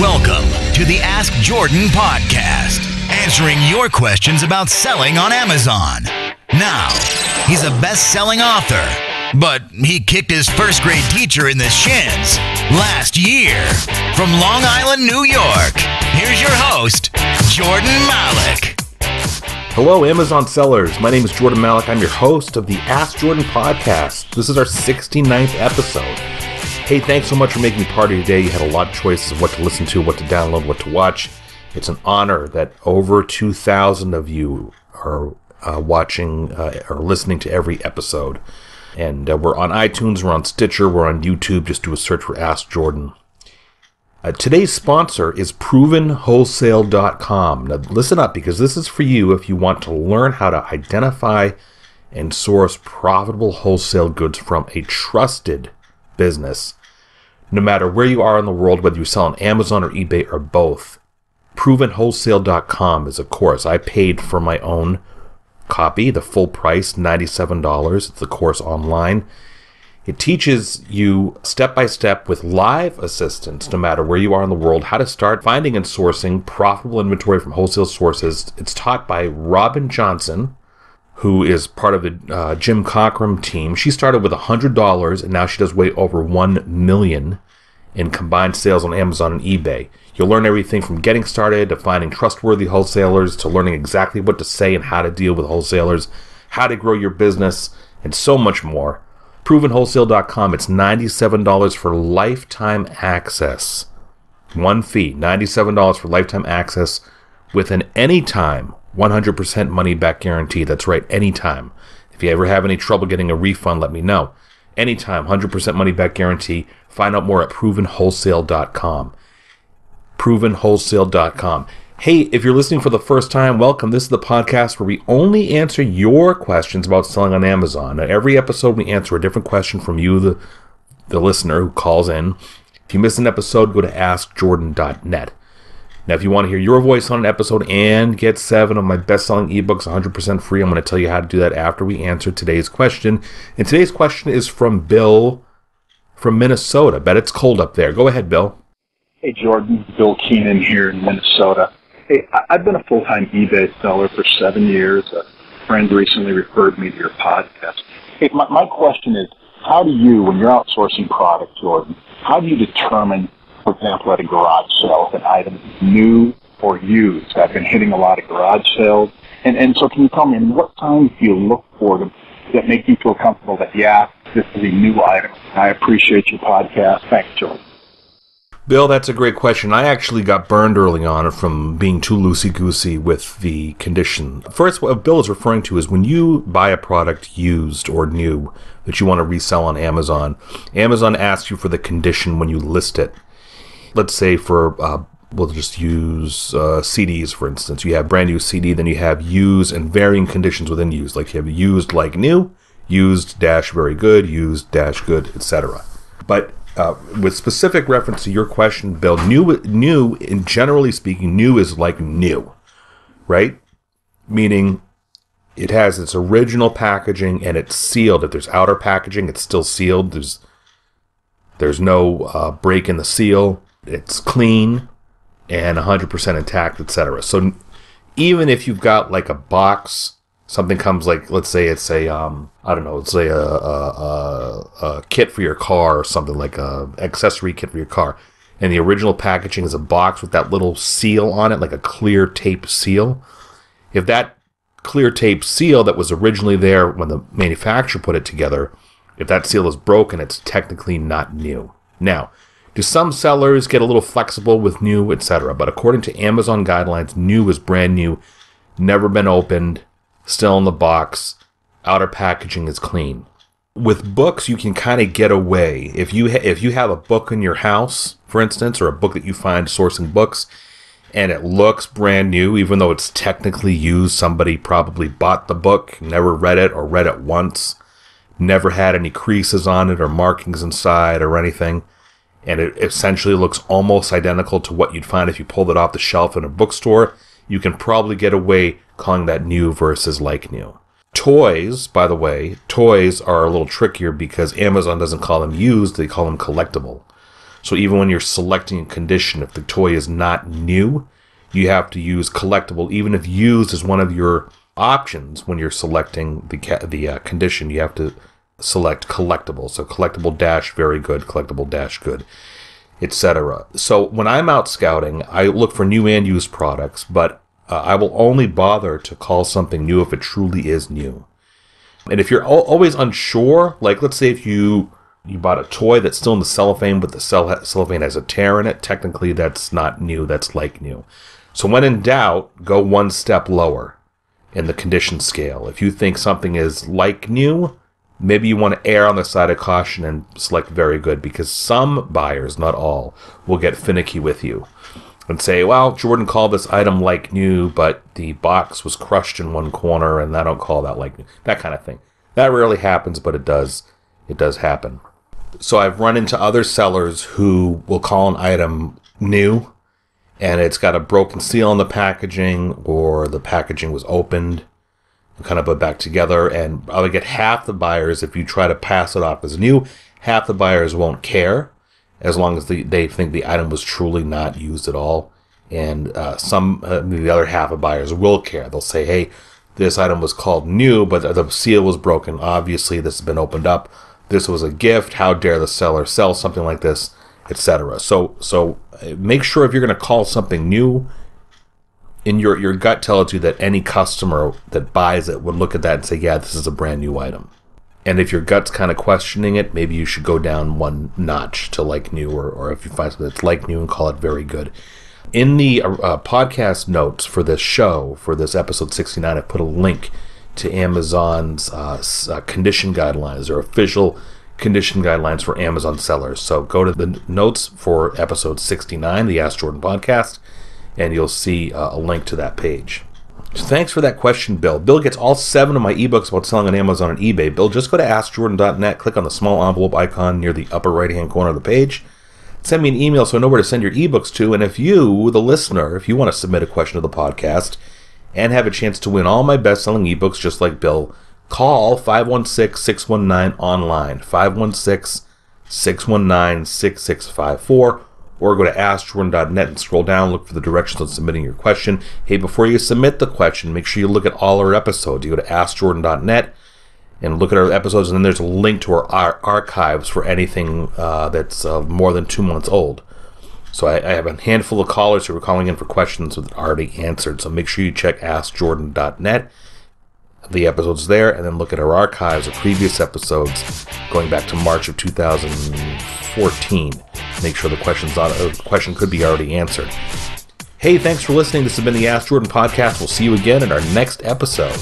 Welcome to the Ask Jordan podcast, answering your questions about selling on Amazon. Now, he's a best-selling author, but he kicked his first grade teacher in the shins last year. From Long Island, New York, here's your host, Jordan Malik. Hello, Amazon sellers. My name is Jordan Malik. I'm your host of the Ask Jordan podcast. This is our 69th episode. Hey, thanks so much for making me part of your day. You had a lot of choices of what to listen to, what to download, what to watch. It's an honor that over 2,000 of you are watching or listening to every episode. And we're on iTunes, we're on Stitcher, we're on YouTube. Just do a search for Ask Jordan. Today's sponsor is ProvenWholesale.com. Now listen up, because this is for you if you want to learn how to identify and source profitable wholesale goods from a trusted business. No matter where you are in the world, whether you sell on Amazon or eBay or both, ProvenWholesale.com is a course. I paid for my own copy, the full price, $97. It's the course online. It teaches you step-by-step with live assistance, no matter where you are in the world, how to start finding and sourcing profitable inventory from wholesale sources. It's taught by Robin Johnson, who is part of the Jim Cockrum team. She started with $100, and now she does way over $1 million in combined sales on Amazon and eBay. You'll learn everything from getting started to finding trustworthy wholesalers to learning exactly what to say and how to deal with wholesalers, how to grow your business, and so much more. ProvenWholesale.com. It's $97 for lifetime access. One fee, $97 for lifetime access with an anytime 100% money back guarantee. That's right, anytime. If you ever have any trouble getting a refund, let me know. Anytime, 100% money back guarantee. Find out more at ProvenWholesale.com. ProvenWholesale.com. Hey, if you're listening for the first time, welcome. This is the podcast where we only answer your questions about selling on Amazon. Now, every episode we answer a different question from you, the listener who calls in. If you miss an episode, go to AskJordan.net. Now, if you want to hear your voice on an episode and get 7 of my best-selling ebooks 100% free, I'm going to tell you how to do that after we answer today's question. And today's question is from Bill from Minnesota. Bet it's cold up there. Go ahead, Bill. Hey, Jordan. Bill Keenan here in Minnesota. Hey, I've been a full-time eBay seller for 7 years. A friend recently referred me to your podcast. Hey, my question is, how do you, when you're outsourcing product, Jordan, how do you determine, for example, at a garage sale, if an item is new or used? I've been hitting a lot of garage sales. And so can you tell me, in what times do you look for them that make you feel comfortable that, yeah, this is a new item? I appreciate your podcast. Thanks, Jordan. Bill, that's a great question. I actually got burned early on from being too loosey-goosey with the condition. First, what Bill is referring to is when you buy a product used or new that you want to resell on Amazon, Amazon asks you for the condition when you list it. Let's say we'll just use CDs, for instance. You have brand new CD, then you have used and varying conditions within used. Like you have used like new, used dash very good, used dash good, etc. But with specific reference to your question, Bill, new, in generally speaking, new is like new, right? Meaning it has its original packaging and it's sealed. If there's outer packaging, it's still sealed. There's no break in the seal. It's clean and 100% intact, etc. So even if you've got like a box, something comes like, let's say it's a, let's say a kit for your car or something, like a accessory kit for your car. And the original packaging is a box with that little seal on it, like a clear tape seal. If that clear tape seal that was originally there when the manufacturer put it together, if that seal is broken, it's technically not new. Now, do some sellers get a little flexible with new, etc.? But according to Amazon guidelines, new is brand new, never been opened, still in the box, outer packaging is clean. With books, you can kind of get away. If you have a book in your house, for instance, or a book that you find sourcing books, and it looks brand new, even though it's technically used, somebody probably bought the book, never read it or read it once, never had any creases on it or markings inside or anything, and it essentially looks almost identical to what you'd find if you pulled it off the shelf in a bookstore, you can probably get away calling that new versus like new. Toys, by the way, toys are a little trickier because Amazon doesn't call them used, they call them collectible. So even when you're selecting a condition, if the toy is not new, you have to use collectible. Even if used is one of your options when you're selecting the condition, you have to select collectible. So collectible dash very good, collectible dash good, etc. So when I'm out scouting, I look for new and used products, but I will only bother to call something new if it truly is new. And if you're always unsure, like let's say if you bought a toy that's still in the cellophane, but the cellophane has a tear in it, technically that's not new, that's like new. So when in doubt, go one step lower in the condition scale. If you think something is like new, maybe you want to err on the side of caution and select very good, because some buyers, not all, will get finicky with you and say, well, Jordan called this item like new, but the box was crushed in one corner and I don't call that like new. That kind of thing. That rarely happens, but it does happen. So I've run into other sellers who will call an item new and it's got a broken seal on the packaging, or the packaging was opened and kind of put back together. And I would get half the buyers, if you try to pass it off as new, half the buyers won't care as long as they think the item was truly not used at all. And the other half of buyers will care. They'll say, hey, this item was called new, but the seal was broken. Obviously, this has been opened up. This was a gift. How dare the seller sell something like this, etc. So make sure if you're going to call something new, in your gut tells you that any customer that buys it would look at that and say, yeah, this is a brand new item. And if your gut's kind of questioning it, maybe you should go down one notch to like new, or if you find something that's like new, and call it very good. In the podcast notes for this show, for this episode 69, I put a link to Amazon's condition guidelines, or official condition guidelines for Amazon sellers. So go to the notes for episode 69, the Ask Jordan podcast, and you'll see a link to that page. So thanks for that question, Bill. Bill gets all 7 of my ebooks about selling on Amazon and eBay. Bill, just go to AskJordan.net, click on the small envelope icon near the upper right-hand corner of the page. Send me an email so I know where to send your ebooks to. And if you, the listener, if you want to submit a question to the podcast and have a chance to win all my best-selling ebooks just like Bill, call 516-619-ONLINE, 516-619-6654, or go to AskJordan.net and scroll down, look for the directions on submitting your question. Hey, before you submit the question, make sure you look at all our episodes. You go to AskJordan.net and look at our episodes, and then there's a link to our archives for anything that's more than 2 months old. So I have a handful of callers who are calling in for questions that are already answered. So make sure you check AskJordan.net, the episodes there, and then look at our archives of previous episodes going back to March of 2014. Make sure the question could be already answered. Hey, thanks for listening. This has been the Ask Jordan podcast. We'll see you again in our next episode.